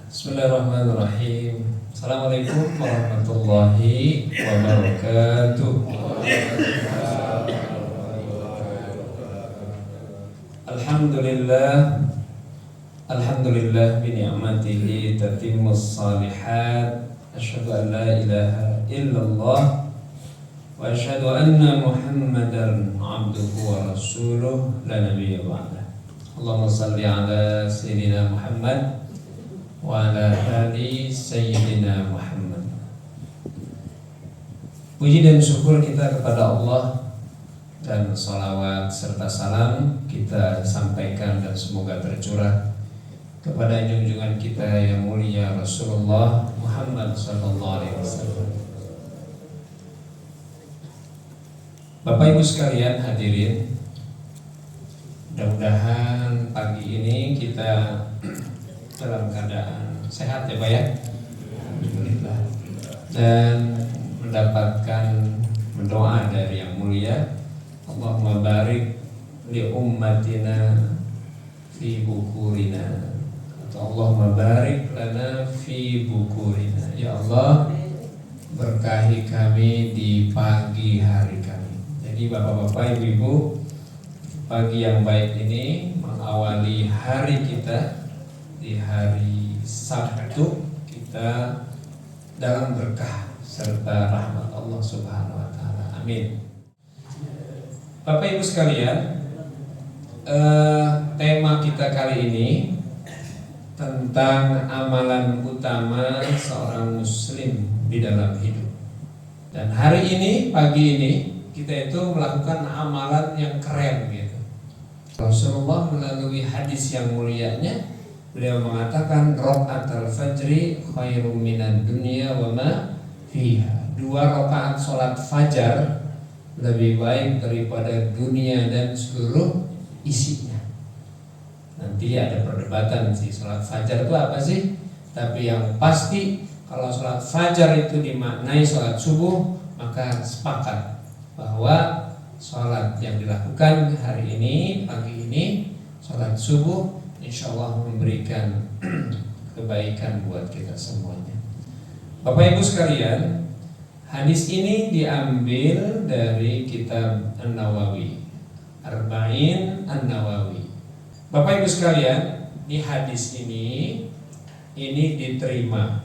Bismillahirrahmanirrahim. Assalamualaikum warahmatullahi wabarakatuh. Alhamdulillah, alhamdulillah bi ni'matihi tatimmus shalihat. Asyhadu an la ilaha illallah wa asyhadu anna Muhammadan abduhu wa rasuluh la nabiyya ba'dah. Allahumma shalli ala sayyidina Muhammad wa ala ali sayyidina Muhammad. Puji dan syukur kita kepada Allah dan salawat serta salam kita sampaikan dan semoga tercurah kepada junjungan kita yang mulia Rasulullah Muhammad sallallahu alaihi wasallam. Bapak Ibu sekalian hadirin, mudah-mudahan pagi ini kita dalam keadaan sehat ya Pak ya, alhamdulillah, dan mendapatkan doa dari yang mulia, Allahumma barik li ummatina fi bukurina, atau Allahumma barik lana fi bukurina. Ya Allah, berkahi kami di pagi hari kami. Jadi bapak-bapak, ibu-ibu, pagi yang baik ini mengawali hari kita di hari Sabtu, kita dalam berkah serta rahmat Allah Subhanahu wa taala. Amin. Bapak Ibu sekalian, tema kita kali ini tentang amalan utama seorang muslim di dalam hidup. Dan hari ini, pagi ini, kita itu melakukan amalan yang keren gitu. Rasulullah melalui hadis yang mulianya, beliau mengatakan rakaatul fajri khairum minad dunya wa ma fiha. 2 rakaat salat fajar lebih baik daripada dunia dan seluruh isinya. Nanti ada perdebatan sih, salat fajar itu apa sih? Tapi yang pasti kalau salat fajar itu dimaknai salat subuh, maka sepakat bahwa salat yang dilakukan hari ini, pagi ini, salat subuh, insya Allah memberikan kebaikan buat kita semuanya. Bapak Ibu sekalian, hadis ini diambil dari kitab An-Nawawi, Arba'in An-Nawawi. Bapak Ibu sekalian, di hadis ini diterima,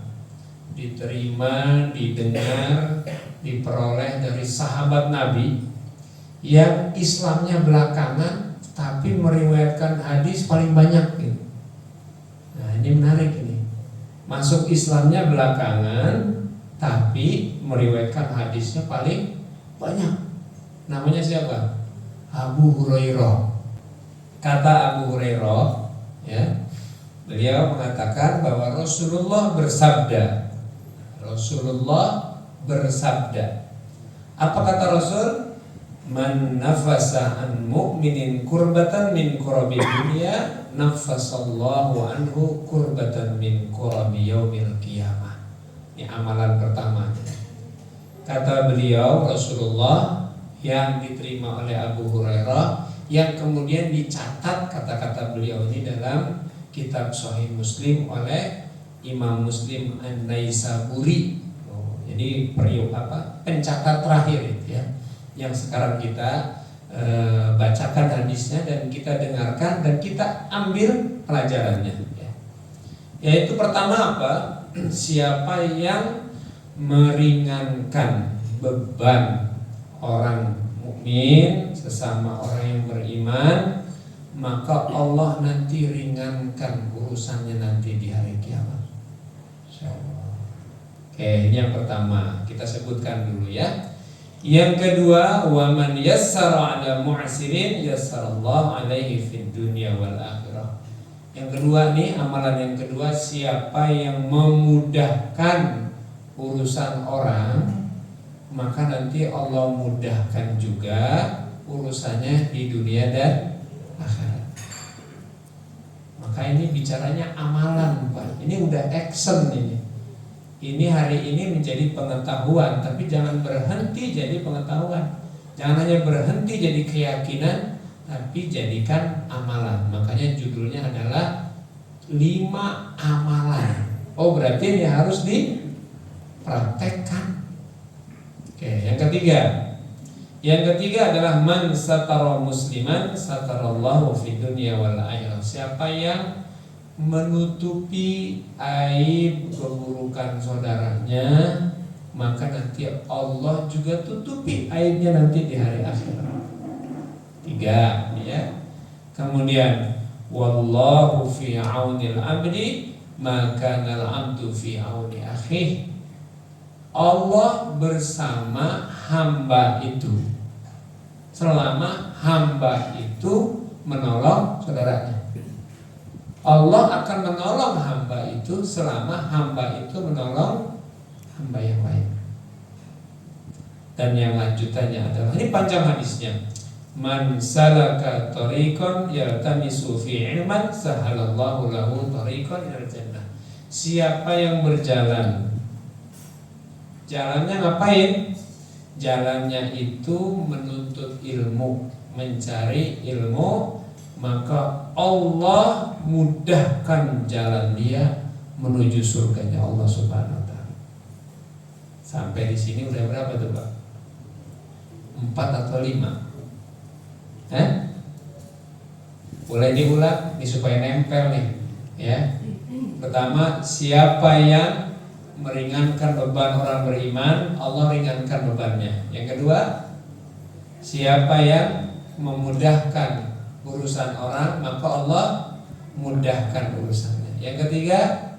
didengar, diperoleh dari sahabat Nabi yang Islamnya belakangan tapi meriwayatkan hadis paling banyak gitu. Nah, ini menarik ini. Masuk Islamnya belakangan tapi meriwayatkan hadisnya paling banyak. Namanya siapa? Abu Hurairah. Kata Abu Hurairah, ya, beliau mengatakan bahwa Rasulullah bersabda. Apa kata Rasul? Man nafasa an mu'minin kurbatan min kurabi dunia, nafasallahu anhu kurbatan min kurabi yaumil qiyamah. Ini amalan pertama. Kata beliau Rasulullah yang diterima oleh Abu Hurairah, yang kemudian dicatat kata-kata beliau ini dalam kitab Sahih Muslim oleh Imam Muslim An-Naisaburi. Jadi pencatat terakhir itu ya, yang sekarang kita bacakan hadisnya dan kita dengarkan dan kita ambil pelajarannya ya. Yaitu pertama apa? Siapa yang meringankan beban orang mukmin, sesama orang yang beriman, maka Allah nanti ringankan urusannya nanti di hari kiamat. Insyaallah. Oke, ini yang pertama, kita sebutkan dulu ya. Yang kedua, wa man yassara 'ala mu'sirin yassarallahu 'alaihi fid dunya wal akhirah. Yang kedua nih, amalan yang kedua, siapa yang memudahkan urusan orang, maka nanti Allah mudahkan juga urusannya di dunia dan akhirat. Maka ini bicaranya amalan, Pak. Ini udah action ini. Ini hari ini menjadi pengetahuan, tapi jangan berhenti jadi pengetahuan. Jangan hanya berhenti jadi keyakinan, tapi jadikan amalan. Makanya judulnya adalah 5 amalan. Oh, berarti ini harus dipraktekkan. Oke, yang ketiga. Yang ketiga adalah man satara musliman satarallahu fid dunya wal akhirah. Siapa yang menutupi aib keburukan saudaranya, maka nanti Allah juga tutupi aibnya nanti di hari akhirat. 3 ya. Kemudian wallahu fi aunil abdi maka nal abdu fi auni akhih. Allah bersama hamba itu selama hamba itu menolong saudaranya. Allah akan menolong hamba itu selama hamba itu menolong hamba yang lain. Dan yang lanjutannya adalah, ini panjang hadisnya, man salaka tariqan yaltamisu fi ilman sahalallahu lahu tariqan ilal jannah. Siapa yang berjalan, jalannya ngapain? Jalannya itu menuntut ilmu, mencari ilmu, maka Allah mudahkan jalan dia menuju surganya Allah Subhanahu wa taala. Sampai di sini udah berapa tuh, Pak? 4 atau 5? Boleh diulang nih supaya nempel nih, ya. Pertama, siapa yang meringankan beban orang beriman, Allah ringankan bebannya. Yang kedua, siapa yang memudahkan urusan orang, maka Allah mudahkan urusannya. Yang ketiga,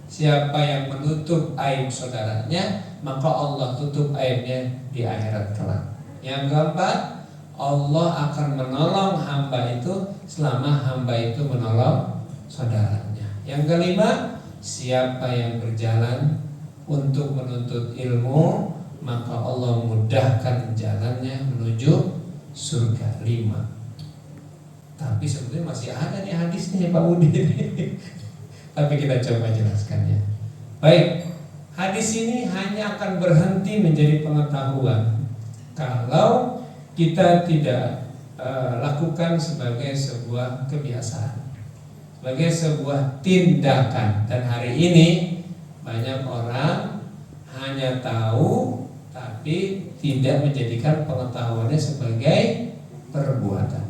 siapa yang menutup aib saudaranya, maka Allah tutup aibnya di akhirat kelak. Yang keempat, Allah akan menolong hamba itu selama hamba itu menolong saudaranya. Yang kelima, siapa yang berjalan untuk menuntut ilmu, maka Allah mudahkan jalannya menuju surga. 5. Tapi sebetulnya masih ada nih hadisnya Pak Budi. Tapi kita coba jelaskannya. Baik, hadis ini hanya akan berhenti menjadi pengetahuan kalau kita tidak lakukan sebagai sebuah kebiasaan, sebagai sebuah tindakan. Dan hari ini banyak orang hanya tahu tapi tidak menjadikan pengetahuannya sebagai perbuatan.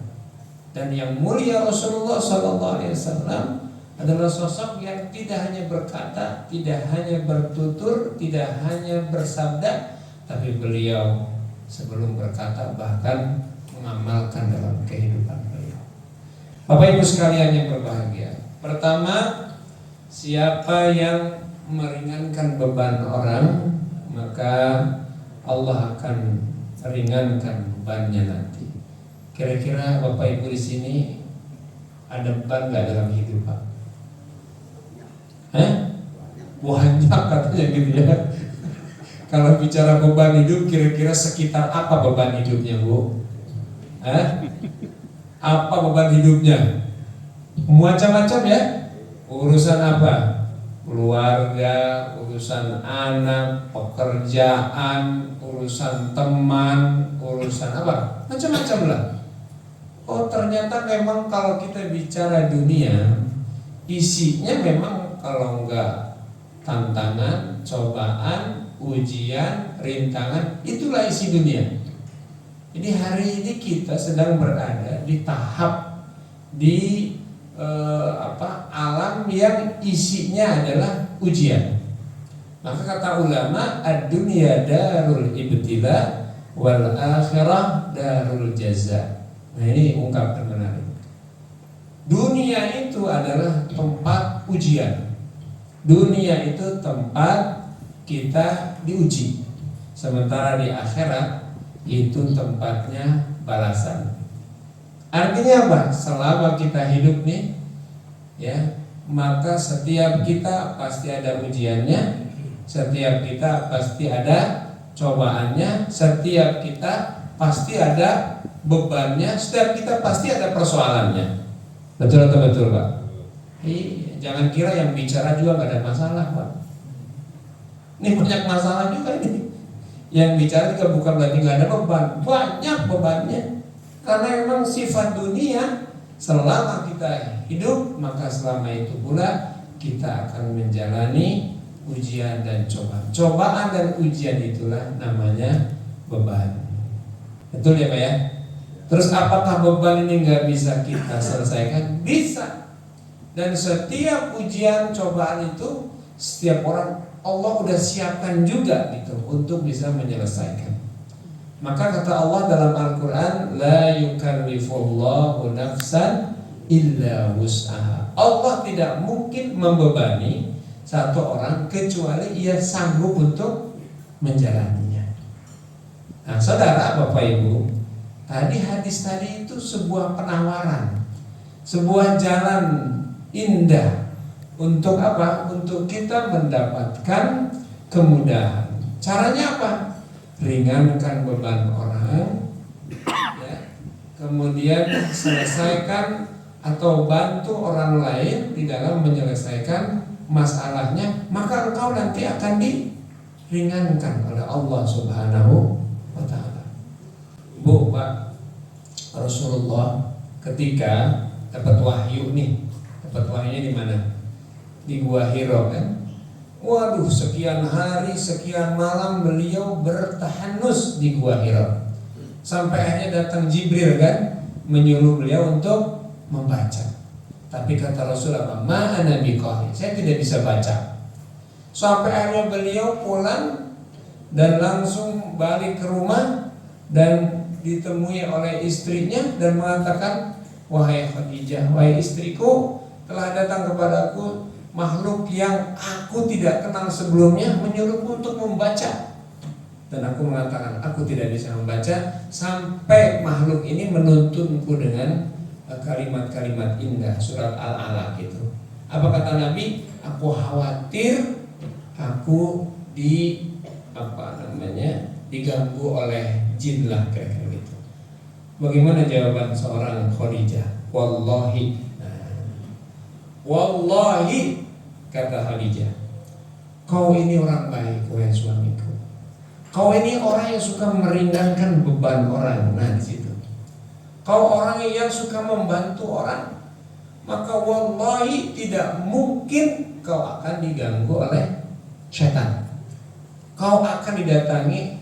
Dan yang mulia Rasulullah SAW adalah sosok yang tidak hanya berkata, tidak hanya bertutur, tidak hanya bersabda, tapi beliau sebelum berkata bahkan mengamalkan dalam kehidupan beliau. Bapak Ibu sekalian yang berbahagia, pertama, siapa yang meringankan beban orang, maka Allah akan ringankan bebannya nanti. Kira-kira Bapak Ibu di sini ada beban nggak dalam hidup, Pak? Banyak katanya gitu ya. Kalau bicara beban hidup, kira-kira sekitar apa beban hidupnya, Bu? Apa beban hidupnya? Macam-macam ya. Urusan apa? Keluarga, urusan anak, pekerjaan, urusan teman, urusan apa? Macam-macam lah. Oh, ternyata memang kalau kita bicara dunia, isinya memang kalau enggak tantangan, cobaan, ujian, rintangan, itulah isi dunia. Jadi hari ini kita sedang berada di tahap alam yang isinya adalah ujian. Maka kata ulama, ad-dunya darul ibtila wal akhirah darul jaza. Nah, ini ungkapan menarik. Dunia itu adalah tempat ujian. Dunia itu tempat kita diuji. Sementara di akhirat itu tempatnya balasan. Artinya apa? Selama kita hidup nih, ya, maka setiap kita pasti ada ujiannya, setiap kita pasti ada cobaannya, setiap kita pasti ada bebannya, setiap kita pasti ada persoalannya. Betul atau betul, Pak? Jangan kira yang bicara juga nggak ada masalah, Pak. Ini banyak masalah juga ini. Yang bicara juga bukan berarti nggak ada beban, banyak bebannya. Karena memang sifat dunia, selama kita hidup maka selama itu pula kita akan menjalani ujian dan cobaan. Cobaan dan ujian itulah namanya beban. Betul ya Pak ya? Terus apakah beban ini nggak bisa kita selesaikan? Bisa. Dan setiap ujian cobaan itu setiap orang Allah udah siapkan juga gitu untuk bisa menyelesaikan. Maka kata Allah dalam Al-Quran, la yukallifullahu nafsan illa wus'aha. Allah tidak mungkin membebani satu orang kecuali ia sanggup untuk menjalaninya. Nah saudara, Bapak Ibu, tadi hadis tadi itu sebuah penawaran, sebuah jalan indah untuk apa? Untuk kita mendapatkan kemudahan. Caranya apa? Ringankan beban orang, ya. Kemudian selesaikan atau bantu orang lain di dalam menyelesaikan masalahnya, maka engkau nanti akan diringankan oleh Allah Subhanahu wa ta'ala. Bu, Pak, Rasulullah ketika dapat wahyu nih, dapat wahyunya di mana? Di Gua Hiro kan? Waduh, sekian hari, sekian malam beliau bertahanus di Gua Hiro. Sampai akhirnya datang Jibril kan, menyuruh beliau untuk membaca. Tapi kata Rasulullah, ma ana biqari, saya tidak bisa baca. Sampai akhirnya beliau pulang dan langsung balik ke rumah dan ditemui oleh istrinya dan mengatakan, wahai Khadijah, wahai istriku, telah datang kepadaku makhluk yang aku tidak kenal sebelumnya menyuruhku untuk membaca. Dan aku mengatakan aku tidak bisa membaca sampai makhluk ini menuntunku dengan kalimat-kalimat indah surat Al-Alaq itu. Apa kata Nabi? Aku khawatir aku diganggu oleh jin lah, kira-kira gitu. Bagaimana jawaban seorang Khadijah? Wallahi, wallahi, kata Khadijah, kau ini orang baik, wahai suamiku. Kau ini orang yang suka meringankan beban orang. Nah di situ. Kau orang yang suka membantu orang, maka wallahi tidak mungkin kau akan diganggu oleh setan. Kau akan didatangi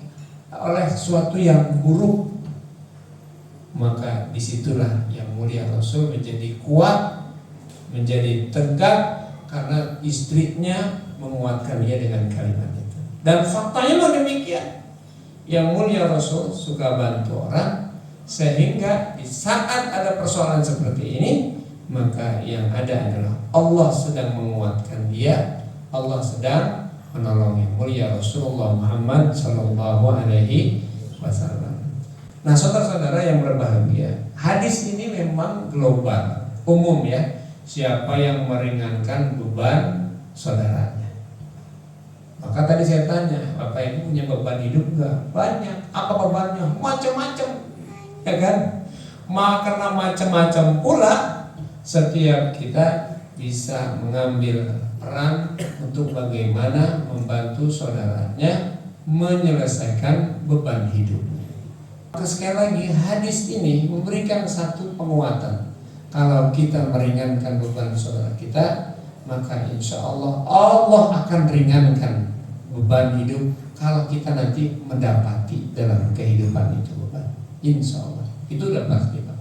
oleh sesuatu yang buruk. Maka disitulah yang mulia Rasul menjadi kuat, menjadi tegak, karena istrinya menguatkan dia dengan kalimat itu. Dan faktanya memang demikian. Yang mulia Rasul suka bantu orang, sehingga di saat ada persoalan seperti ini, maka yang ada adalah Allah sedang menguatkan dia, Allah sedang menolongnya. Mulia Rasulullah Muhammad Sallallahu Alaihi Wasallam. Nah saudara-saudara yang berbahagia, hadis ini memang global, umum ya. Siapa yang meringankan beban saudaranya? Maka tadi saya tanya, Bapak Ibu punya beban hidup enggak? Banyak. Apa bebannya? Macam-macam, ya kan? Maka karena macam-macam pula, setiap kita bisa mengambil peran untuk bagaimana membantu saudaranya menyelesaikan beban hidup. Maka sekali lagi hadis ini memberikan satu penguatan. Kalau kita meringankan beban saudara kita, maka insya Allah Allah akan ringankan beban hidup kalau kita nanti mendapati dalam kehidupan itu beban. Insya Allah itu udah pasti Pak.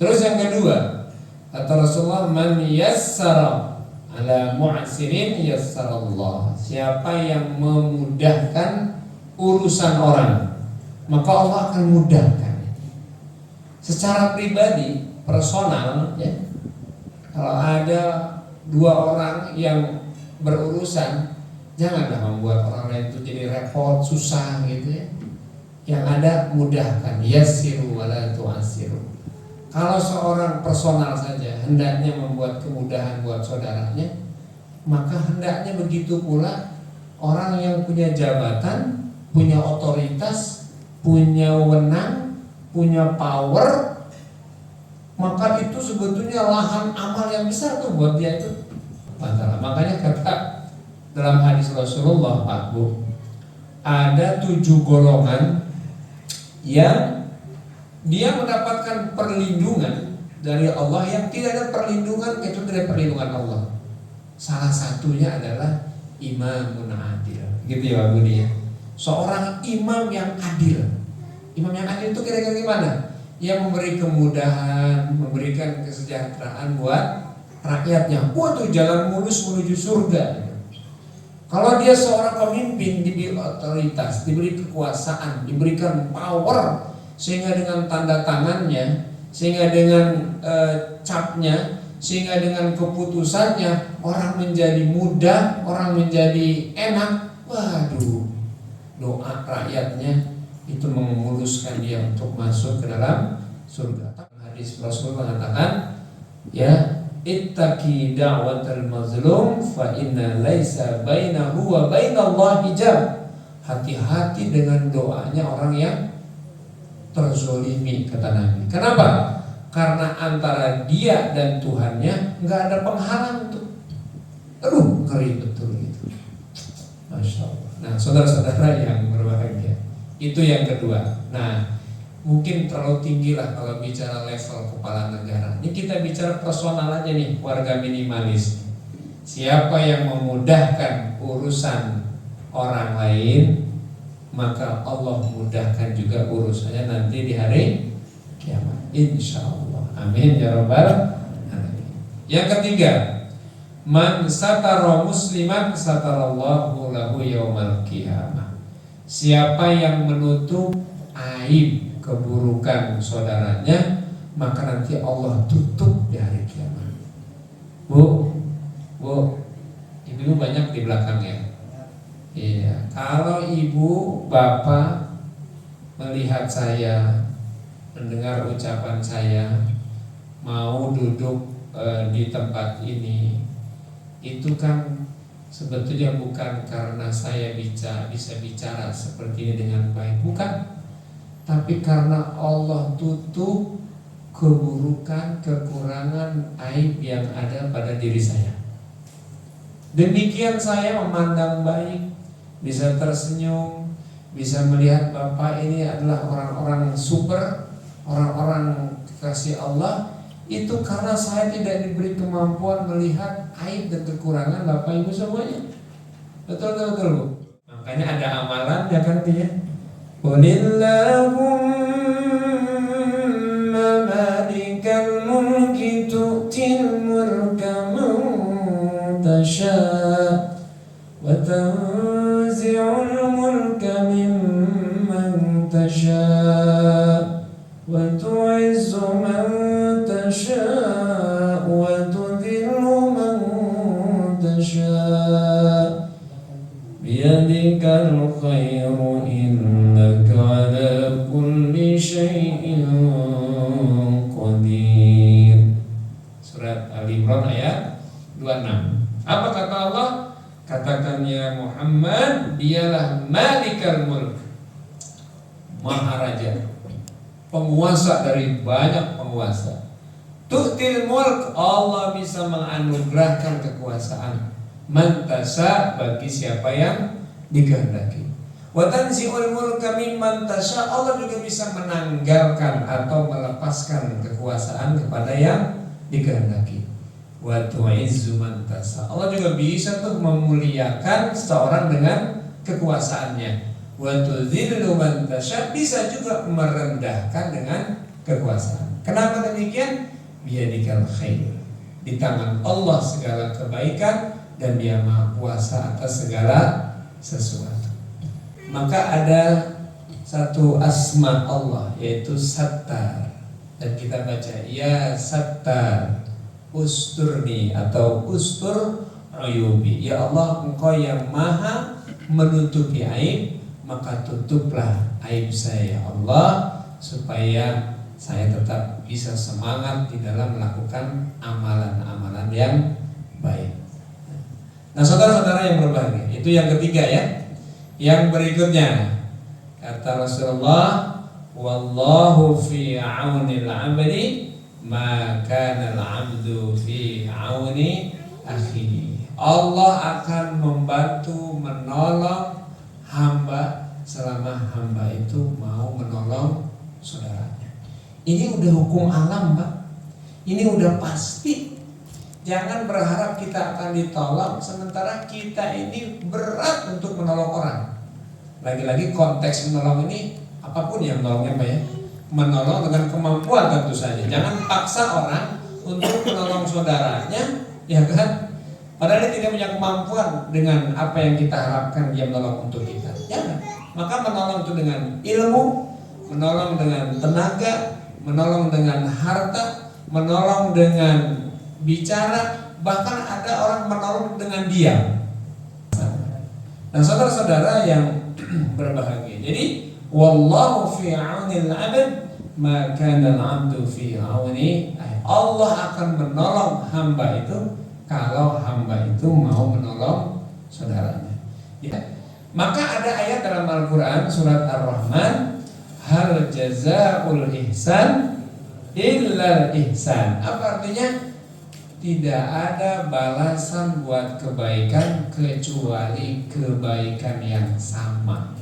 Terus yang kedua, kata Rasulullah, man yassara ala mu'sirin yassarallah. Siapa yang memudahkan urusan orang, maka Allah akan mudahkan. Secara pribadi, personal ya, kalau ada dua orang yang berurusan, janganlah membuat orang lain itu jadi repot, susah gitu ya. Yang ada mudahkan, yassiru wala tu'assiru. Kalau seorang personal saja hendaknya membuat kemudahan buat saudaranya, maka hendaknya begitu pula orang yang punya jabatan, punya otoritas, punya wewenang, punya power, maka itu sebetulnya lahan amal yang besar tuh buat dia itu. Makanya kata dalam hadis Rasulullah, Pak Bu, ada 7 golongan yang dia mendapatkan perlindungan dari Allah yang tidak ada perlindungan kecuali dari perlindungan Allah. Salah satunya adalah imamun adil. Gitu ya Pak Budi ya. Seorang imam yang adil. Imam yang adil itu kira-kira gimana? Yang memberi kemudahan, memberikan kesejahteraan buat rakyatnya. Waduh, jalan mulus menuju surga. Kalau dia seorang pemimpin, diberi otoritas, diberi kekuasaan, diberikan power, sehingga dengan tanda tangannya, sehingga dengan capnya, sehingga dengan keputusannya orang menjadi mudah, orang menjadi enak. Waduh, doa rakyatnya itu memuluskan dia untuk masuk ke dalam surga. Hadis Rasul mengatakan, ya, ittaqi da'watal mazlum fa inna laisa bainahu wa bainallahi hijab. Hati-hati dengan doanya orang yang terzolimi, kata Nabi. Kenapa? Karena antara dia dan Tuhannya nggak ada penghalang tuh. Aduh, ngeri betul gitu. Masya Allah. Nah, saudara-saudara yang berbahagia, itu yang kedua. Nah, mungkin terlalu tinggi lah kalau bicara level kepala negara. Ini kita bicara personal aja nih, warga minimalis. Siapa yang memudahkan urusan orang lain, maka Allah mudahkan juga urusannya nanti di hari kiamat. Insya Allah. Amin ya rabbal alamin. Yang ketiga, man satara musliman satarallahu lahu yaumal qiyamah. Siapa yang menutup aib keburukan saudaranya, maka nanti Allah tutup di hari kiamat. Bu, ibu banyak di belakang ya. Iya, kalau ibu bapak melihat saya, mendengar ucapan saya, mau duduk di tempat ini, itu kan sebetulnya bukan karena saya bisa bicara seperti ini dengan baik, bukan. Tapi karena Allah tutup keburukan, kekurangan, aib yang ada pada diri saya. Demikian saya memandang baik, bisa tersenyum, bisa melihat Bapak ini adalah orang-orang super, orang-orang kekasih Allah. Itu karena saya tidak diberi kemampuan melihat aib dan kekurangan Bapak Ibu semuanya. Betul Bu. Makanya ada amalan ya kan dia. Qulillahumma malikal mulki tu'til mulka man tasha' wa tanzi'ul mulka mimman tasha' wa tu'izzu man tasha' wa tudhillu man tasha' biyadikal khairu innaka ala kulli syai'in qadir. Surat Al-Imran ayat 26. Apa kata Allah? Katakan ya Muhammad, dialah malikal mulk, maharaja, penguasa dari banyak penguasa. Tu'til mulk, Allah bisa menganugerahkan kekuasaan, mantasa bagi siapa yang dikehendaki. Wa tanzi'ul mulka mimman tasha, Allah juga bisa menanggalkan atau melepaskan kekuasaan kepada yang dikehendaki. Wa tu'izzu man tasha, Allah juga bisa tuh memuliakan seseorang dengan kekuasaannya. Wa tudhillu man tasha, bisa juga merendahkan dengan kekuasaan. Kenapa demikian? Biyadikal khair, di tangan Allah segala kebaikan dan Dia Maha Kuasa atas segala sesuatu. Maka ada satu asma Allah yaitu Sattar, dan kita baca ya Sattar usturni atau ustur uyubi. Ya Allah, Engkau yang maha menutupi aib, maka tutuplah aib saya ya Allah, supaya saya tetap bisa semangat di dalam melakukan amalan-amalan yang baik. Nah saudara-saudara yang berbahagia, itu yang ketiga ya. Yang berikutnya kata Rasulullah, wallahu fi aunil 'abdi ma kana al-'abdu fi auni akhihi. Allah akan membantu menolong hamba selama hamba itu mau menolong saudaranya. Ini udah hukum alam, Pak. Ini udah pasti. Jangan berharap kita akan ditolong sementara kita ini berat untuk menolong orang. Lagi-lagi konteks menolong ini apapun yang menolongnya, Pak ya. Menolong dengan kemampuan tentu saja. Jangan paksa orang untuk menolong saudaranya, ya kan? Padahal dia tidak punya kemampuan dengan apa yang kita harapkan dia menolong untuk kita. Jangan. Maka menolong itu dengan ilmu, menolong dengan tenaga, menolong dengan harta, menolong dengan bicara, bahkan ada orang menolong dengan diam. Dan saudara-saudara yang berbahagia. Jadi wallahu fi 'aunil 'abd ma kana al-'abdu fi 'auni. Allah akan menolong hamba itu kalau hamba itu mau menolong saudaranya. Ya. Maka ada ayat dalam Al-Qur'an surat Ar-Rahman, hal jazaa'ul ihsan illa ihsan. Apa artinya? Tidak ada balasan buat kebaikan kecuali kebaikan yang sama.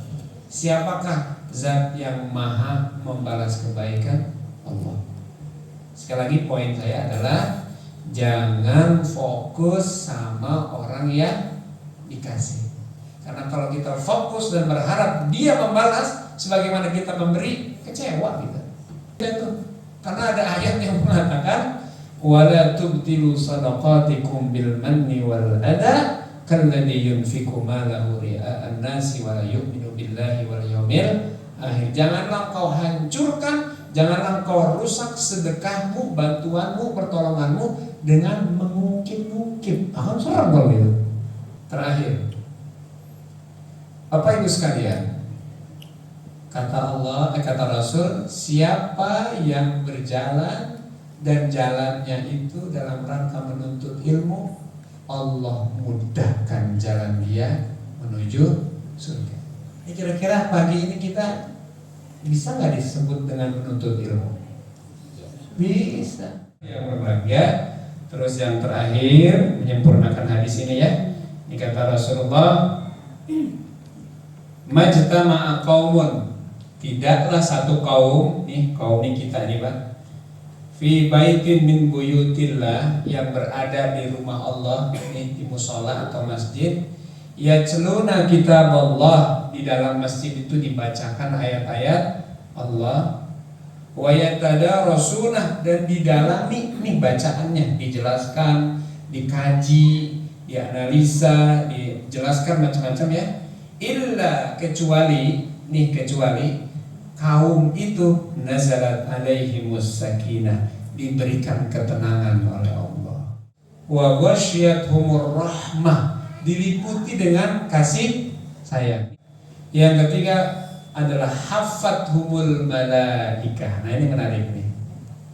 Siapakah zat yang maha membalas kebaikan? Allah. Sekali lagi poin saya adalah jangan fokus sama orang yang dikasih. Karena kalau kita fokus dan berharap dia membalas sebagaimana kita memberi, kecewa kita. Karena ada ayat yang mengatakan wala tubtilu sadaqatikum bil manni wal adha kalladhi yunfiqu malahu ria'an nasi wa la yu'minu billahi wal yawmil akhir. Janganlah kau hancurkan, janganlah kau rusak sedekahmu, bantuanmu, pertolonganmu dengan mengungkit-ungkit. Akan serang kalau gitu. Terakhir, Bapak Ibu sekalian, kata Allah, kata Rasul, siapa yang berjalan dan jalannya itu dalam rangka menuntut ilmu, Allah mudahkan jalan dia menuju surga. Ini kira-kira pagi ini kita bisa nggak disebut dengan menuntut ilmu? Bisa. Yang berbahagia. Terus yang terakhir menyempurnakan hadis ini ya. Ini kata Rasulullah, majtama'a qaumun, tidaklah satu kaum, nih kaum ini kita nih Pak, fi baitin min buyutillah, yang berada di rumah Allah, nih di musola atau masjid, yatluna kitab Allah, di dalam masjid itu dibacakan ayat-ayat Allah, wa yatadarasuna, dan didalami nih bacaannya, dijelaskan, dikaji, dianalisa, dijelaskan macam-macam ya. Illa, kecuali kaum itu nazalat alaihimus sakinah, diberikan ketenangan oleh Allah. Wa ghasyiyatuhumur rahmah, diliputi dengan kasih sayang. Yang ketiga adalah hafathumul malaikah. Nah ini menarik nih.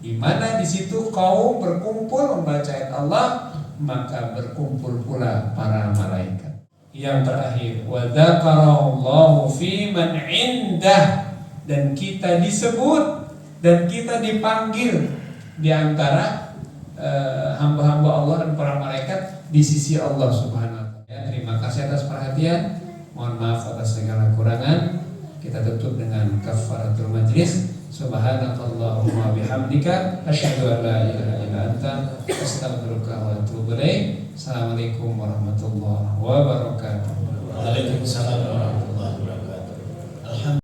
Di mana di situ kaum berkumpul membaca ayat Allah, maka berkumpul pula para malaikat. Yang terakhir, wa dzakarallahu fi man indah, dan kita disebut dan kita dipanggil di antara hamba-hamba Allah dan para malaikat di sisi Allah Subhanahu wa taala. Terima kasih atas perhatian. Mohon maaf atas segala kurangan. Kita tutup dengan kafaratul majlis. Subhanakallahumma bihamdika asyhadu an la ilaha illa anta astaghfiruka wa atubu ilaik. Assalamualaikum warahmatullahi wabarakatuh. Waalaikumsalam warahmatullahi wabarakatuh.